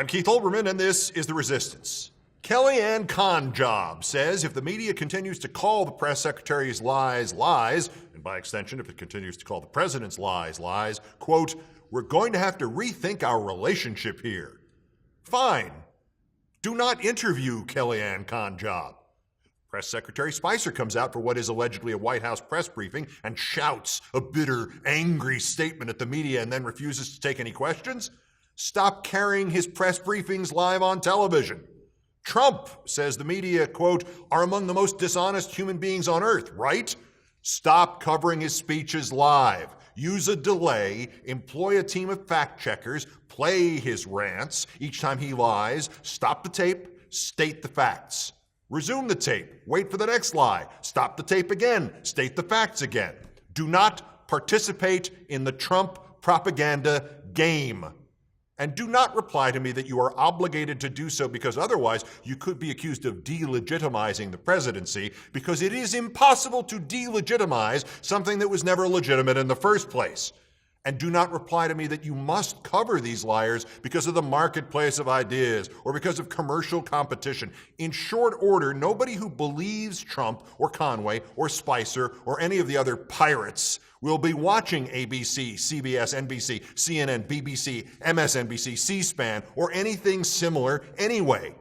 I'm Keith Olbermann, and this is The Resistance. Kellyanne Conjob says if the media continues to call the press secretary's lies, lies, and by extension, if it continues to call the president's lies, lies, quote, we're going to have to rethink our relationship here. Fine. Do not interview Kellyanne Conjob. Press Secretary Spicer comes out for what is allegedly a White House press briefing and shouts a bitter, angry statement at the media and then refuses to take any questions. Stop carrying his press briefings live on television. Trump says the media, quote, are among the most dishonest human beings on earth, right? Stop covering his speeches live. Use a delay, employ a team of fact checkers, play his rants. Each time he lies, stop the tape, state the facts. Resume the tape, wait for the next lie, stop the tape again, state the facts again. Do not participate in the Trump propaganda game. And do not reply to me that you are obligated to do so because otherwise you could be accused of delegitimizing the presidency, because it is impossible to delegitimize something that was never legitimate in the first place. And do not reply to me that you must cover these liars because of the marketplace of ideas or because of commercial competition. In short order, nobody who believes Trump or Conway or Spicer or any of the other pirates will be watching ABC, CBS, NBC, CNN, BBC, MSNBC, C-SPAN, or anything similar anyway.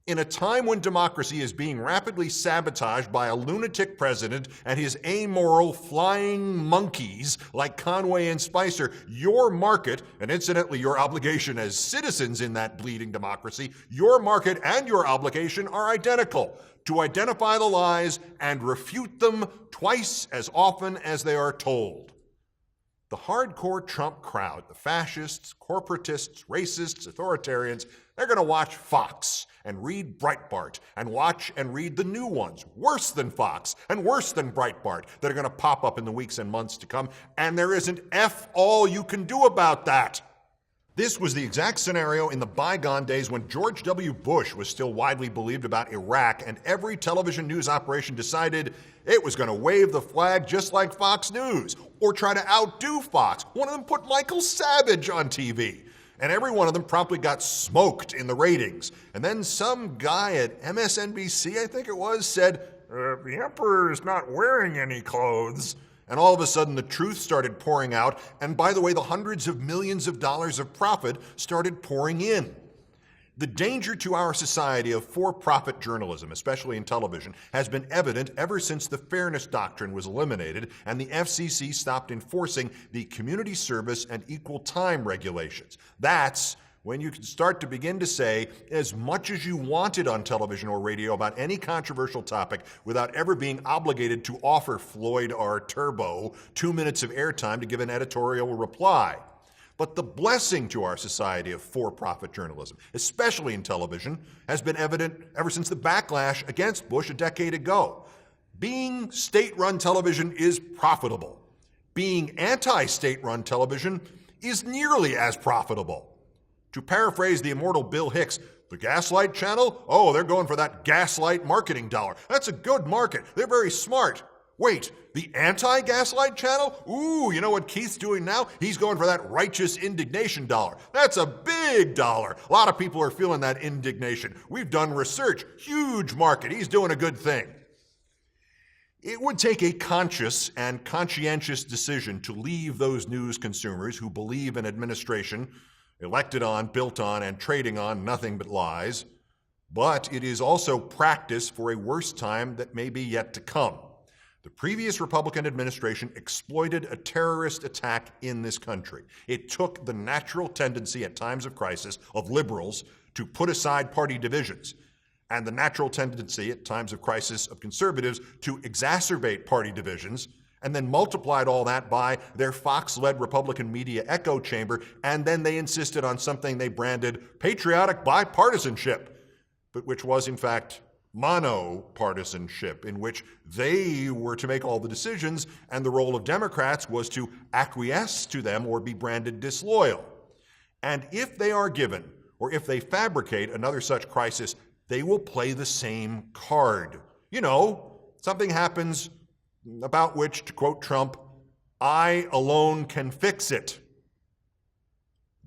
In a time when democracy is being rapidly sabotaged by a lunatic president and his amoral flying monkeys like Conway and Spicer, your market, and incidentally your obligation as citizens in that bleeding democracy, your market and your obligation are identical: to identify the lies and refute them twice as often as they are told. The hardcore Trump crowd, the fascists, corporatists, racists, authoritarians, they're going to watch Fox and read Breitbart and watch and read the new ones, worse than Fox and worse than Breitbart, that are going to pop up in the weeks and months to come, and there isn't F all you can do about that. This was the exact scenario in the bygone days when George W. Bush was still widely believed about Iraq, and every television news operation decided it was going to wave the flag just like Fox News, or try to outdo Fox. One of them put Michael Savage on TV, and every one of them promptly got smoked in the ratings. And then some guy at MSNBC, I think it was, said, the emperor is not wearing any clothes. And all of a sudden, the truth started pouring out. And by the way, the hundreds of millions of dollars of profit started pouring in. The danger to our society of for-profit journalism, especially in television, has been evident ever since the fairness doctrine was eliminated and the FCC stopped enforcing the community service and equal time regulations. That's when you can start to begin to say as much as you wanted on television or radio about any controversial topic without ever being obligated to offer Floyd R. Turbo 2 minutes of airtime to give an editorial reply. But the blessing to our society of for-profit journalism, especially in television, has been evident ever since the backlash against Bush a decade ago. Being state-run television is profitable. Being anti-state-run television is nearly as profitable. To paraphrase the immortal Bill Hicks, the Gaslight Channel? Oh, they're going for that gaslight marketing dollar. That's a good market. They're very smart. Wait, the anti-Gaslight Channel? Ooh, you know what Keith's doing now? He's going for that righteous indignation dollar. That's a big dollar. A lot of people are feeling that indignation. We've done research. Huge market. He's doing a good thing. It would take a conscious and conscientious decision to leave those news consumers who believe in administration elected on, built on, and trading on nothing but lies. But it is also practice for a worse time that may be yet to come. The previous Republican administration exploited a terrorist attack in this country. It took the natural tendency at times of crisis of liberals to put aside party divisions, and the natural tendency at times of crisis of conservatives to exacerbate party divisions, and then multiplied all that by their Fox-led Republican media echo chamber, and then they insisted on something they branded patriotic bipartisanship, but which was in fact monopartisanship, in which they were to make all the decisions, and the role of Democrats was to acquiesce to them or be branded disloyal. And if they are given, or if they fabricate another such crisis, they will play the same card. You know, something happens about which, to quote Trump, I alone can fix it.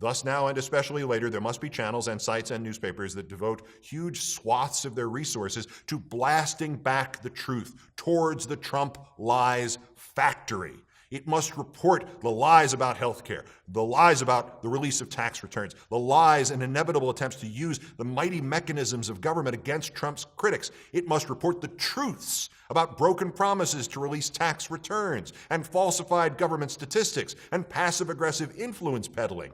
Thus now and especially later, there must be channels and sites and newspapers that devote huge swaths of their resources to blasting back the truth towards the Trump lies factory. It must report the lies about health care, the lies about the release of tax returns, the lies and inevitable attempts to use the mighty mechanisms of government against Trump's critics. It must report the truths about broken promises to release tax returns and falsified government statistics and passive-aggressive influence peddling.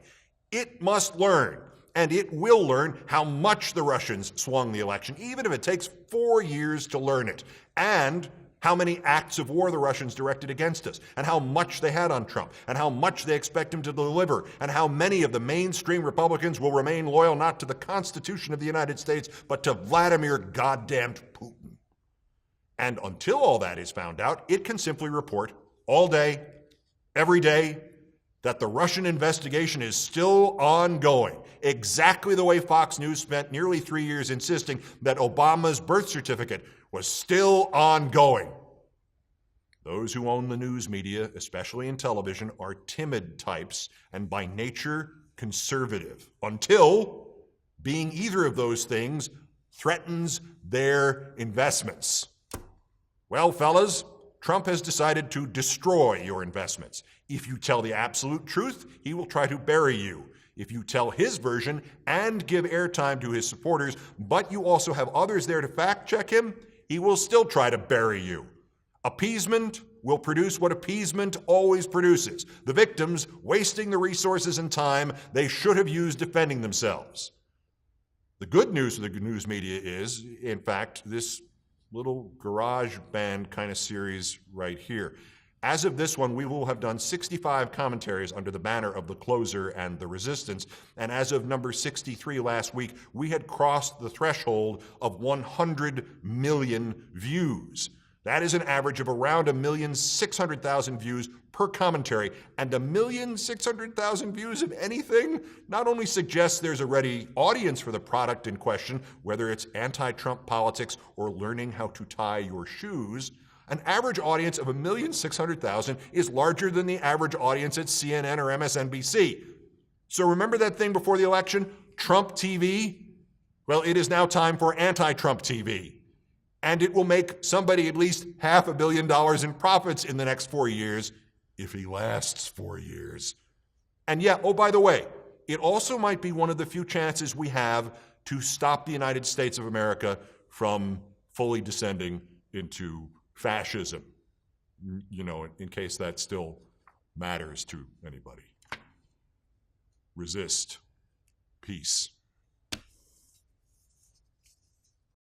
It must learn, and it will learn, how much the Russians swung the election, even if it takes 4 years to learn it, and how many acts of war the Russians directed against us, and how much they had on Trump, and how much they expect him to deliver, and how many of the mainstream Republicans will remain loyal not to the Constitution of the United States, but to Vladimir goddamned Putin. And until all that is found out, it can simply report all day, every day, that the Russian investigation is still ongoing, exactly the way Fox News spent nearly 3 years insisting that Obama's birth certificate was still ongoing. Those who own the news media, especially in television, are timid types and by nature conservative, until being either of those things threatens their investments. Well, fellas, Trump has decided to destroy your investments. If you tell the absolute truth, he will try to bury you. If you tell his version and give airtime to his supporters, but you also have others there to fact-check him, he will still try to bury you. Appeasement will produce what appeasement always produces: the victims wasting the resources and time they should have used defending themselves. The good news of the news media is, in fact, this little garage band kind of series right here. As of this one, we will have done 65 commentaries under the banner of The Closer and The Resistance, and as of number 63 last week, we had crossed the threshold of 100 million views. That is an average of around 1,600,000 views per commentary, and 1,600,000 views of anything not only suggests there's a ready audience for the product in question, whether it's anti-Trump politics or learning how to tie your shoes. An average audience of 1,600,000 is larger than the average audience at CNN or MSNBC. So remember that thing before the election, Trump TV? Well, it is now time for anti-Trump TV. And it will make somebody at least $500 million in profits in the next 4 years, if he lasts 4 years. And yeah, oh, by the way, it also might be one of the few chances we have to stop the United States of America from fully descending into fascism, in case that still matters to anybody. Resist. Peace.